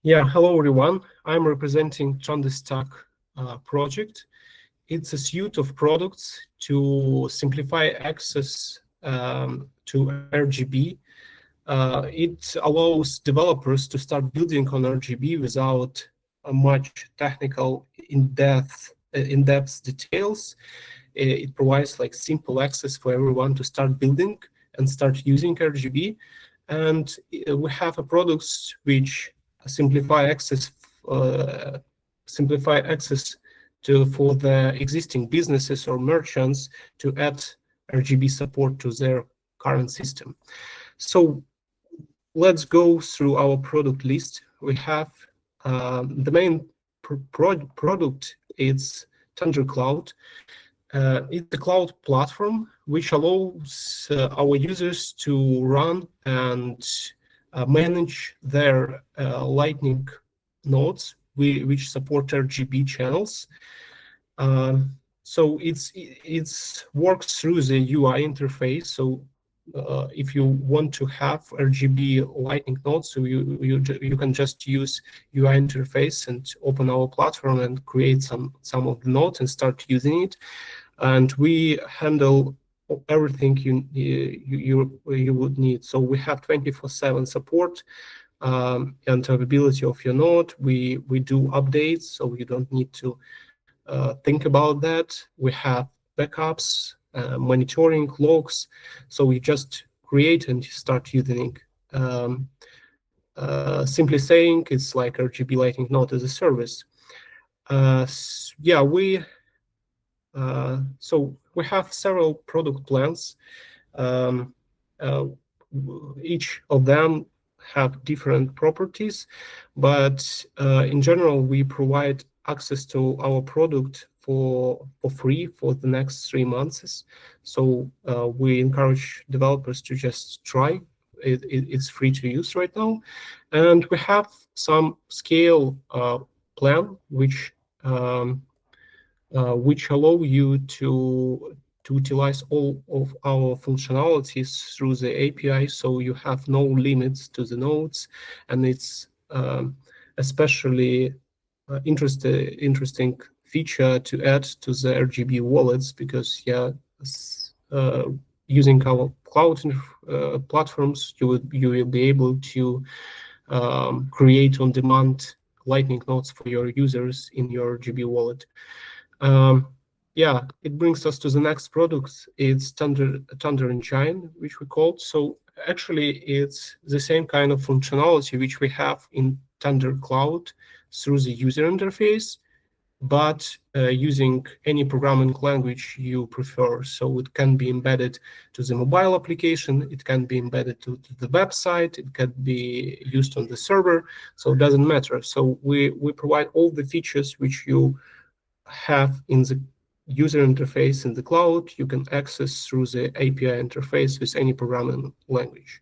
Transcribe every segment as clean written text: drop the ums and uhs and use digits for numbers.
Yeah, hello everyone. I'm representing ThunderStack project. It's a suite of products to simplify access to RGB. It allows developers to start building on RGB without much technical in-depth details. It provides like simple access for everyone to start building and start using RGB. And we have a products which simplify access uh, simplify access for the existing businesses or merchants to add RGB support to their current system. So let's go through our product list. We have the main product is ThunderCloud. It's a cloud platform which allows our users to run and manage their Lightning nodes which support RGB channels. So it works through the UI interface. So if you want to have RGB Lightning nodes, so you can just use UI interface and open our platform and create some of the nodes and start using it. And we handle everything you would need. So we have 24/7 support and availability of your node. We do updates, so you don't need to think about that. We have backups, monitoring, logs. So we just create and start using. Simply saying, it's like RGB Lightning node as a service. So we have several product plans. Each of them have different properties, but in general, we provide access to our product for free for the next 3 months. So we encourage developers to just try. It's free to use right now. And we have some scale plan, which allow you to utilize all of our functionalities through the API, so you have no limits to the nodes. And it's especially interesting feature to add to the RGB wallets, because using our cloud platforms, you will be able to create on-demand Lightning nodes for your users in your RGB wallet. It brings us to the next product. It's Thunder Engine, which we called. So actually, it's the same kind of functionality which we have in Thunder Cloud through the user interface, but using any programming language you prefer. So it can be embedded to the mobile application, it can be embedded to the website, it can be used on the server, so it doesn't matter. So we provide all the features which you have in the user interface in the cloud. You can access through the API interface with any programming language.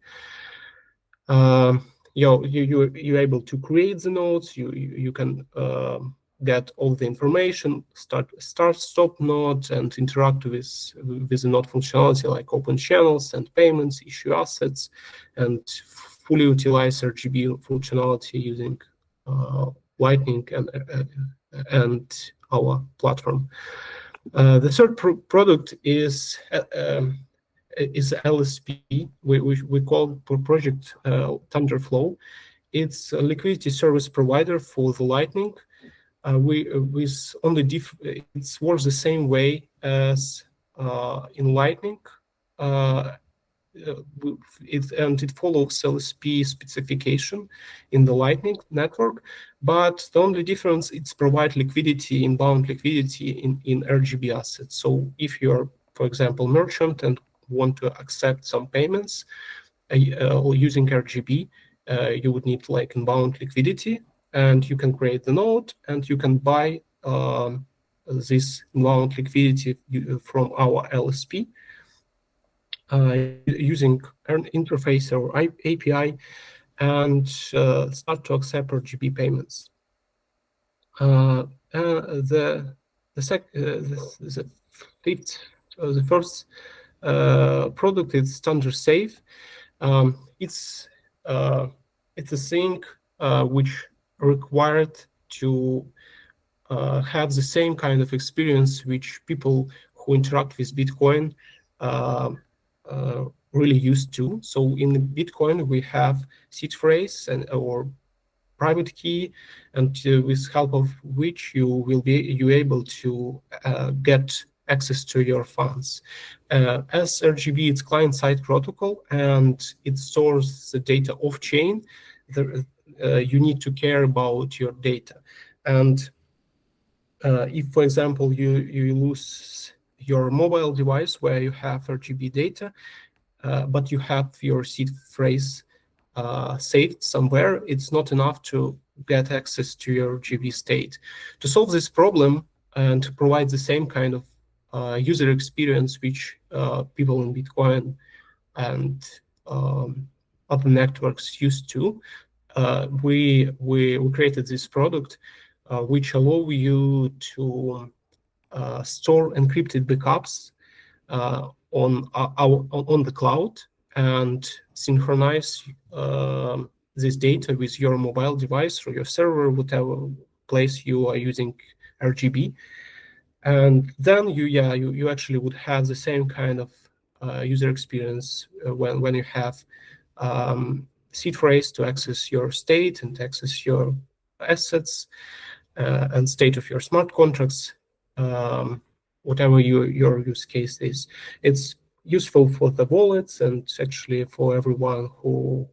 You're able to create the nodes. You can get all the information, start stop node, and interact with the node functionality like open channels, send payments, issue assets, and fully utilize RGB functionality using Lightning and our platform. The third product is LSP. We call project Thunderflow. It's a liquidity service provider for the Lightning. It works the same way as in Lightning. It follows LSP specification in the Lightning network, but the only difference, it's provide liquidity, inbound liquidity in RGB assets. So if you're, for example, merchant and want to accept some payments using RGB, you would need like inbound liquidity, and you can create the node and you can buy this inbound liquidity from our LSP. Using an interface or API, and start to accept RGB payments. The first product is ThunderSafe. It's a thing which required to have the same kind of experience which people who interact with Bitcoin uh, really used to. So in Bitcoin, we have seed phrase and or private key, and with help of which you able to get access to your funds. As RGB, it's client-side protocol, and it stores the data off-chain. You need to care about your data. And if, for example, you lose your mobile device where you have RGB data, but you have your seed phrase saved somewhere, it's not enough to get access to your RGB state. To solve this problem and to provide the same kind of user experience which people in Bitcoin and other networks used to, we created this product which allow you to store encrypted backups on the cloud and synchronize this data with your mobile device or your server, whatever place you are using RGB. And then you actually would have the same kind of user experience when you have seed phrase to access your state and access your assets and state of your smart contracts, whatever your use case is. It's useful for the wallets and actually for everyone who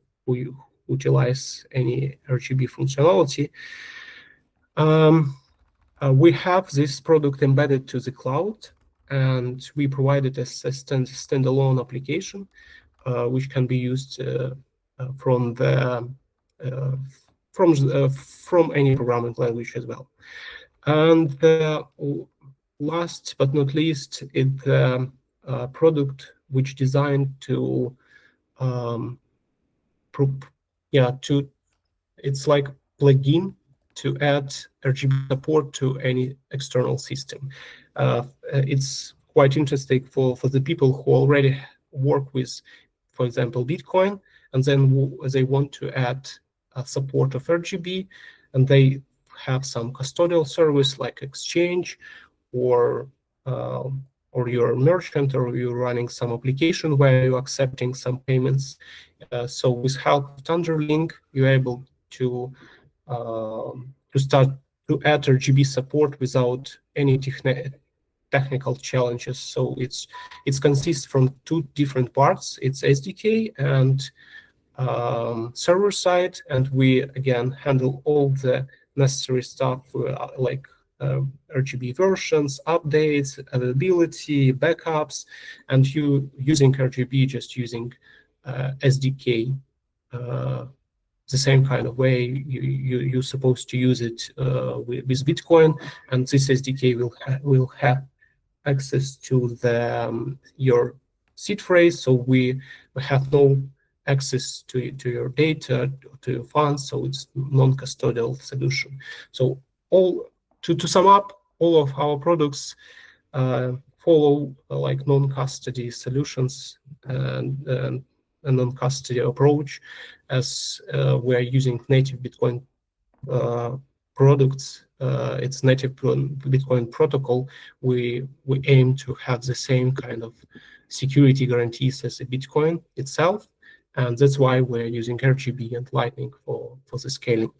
utilize any RGB functionality. We have this product embedded to the cloud, and we provide it as a standalone application, which can be used from any programming language as well. And last but not least, it's a product which designed to it's like plugin to add RGB support to any external system. It's quite interesting for the people who already work with, for example, Bitcoin, and then they want to add support of RGB, and they have some custodial service like exchange, or you're a merchant, or you're running some application where you're accepting some payments. So with help of ThunderLink, you're able to start to add RGB support without any technical challenges. So it consists from two different parts. It's SDK and server side, and we again handle all the necessary stuff like RGB versions, updates, availability, backups, and you using RGB just using SDK. The same kind of way you're supposed to use it with Bitcoin, and this SDK will have access to your seed phrase, so we have no access to your data, to your funds, so it's non-custodial solution. So to sum up, all of our products follow like non-custody solutions and a non-custody approach, as we're using native Bitcoin products. It's native Bitcoin protocol. We aim to have the same kind of security guarantees as a Bitcoin itself, and that's why we're using RGB and Lightning for the scaling.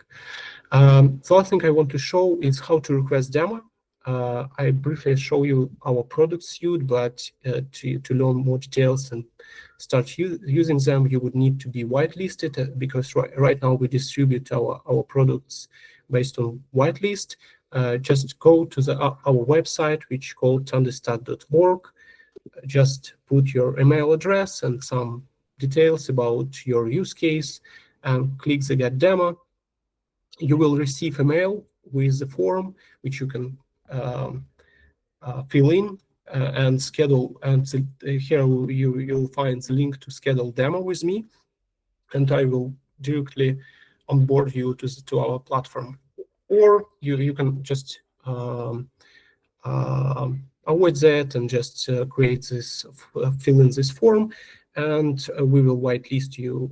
The last thing I want to show is how to request demo. I briefly show you our product suite, but to learn more details and start using them, you would need to be whitelisted, because right now we distribute our products based on whitelist. Just go to our website, which is called ThunderStack.org. Just put your email address and some details about your use case, and click the Get Demo. You will receive a mail with the form, which you can fill in and schedule. And here you'll find the link to schedule demo with me, and I will directly onboard you to our platform. Or you can just avoid that and just create this, fill in this form, and we will whitelist you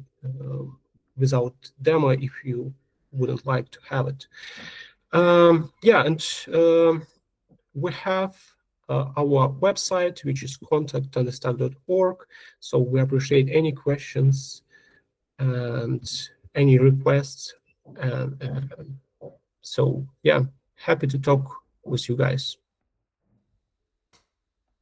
without demo if you wouldn't like to have it. Yeah, and we have our website, which is contact@thunderstack.org. So we appreciate any questions and any requests. And so yeah, happy to talk with you guys.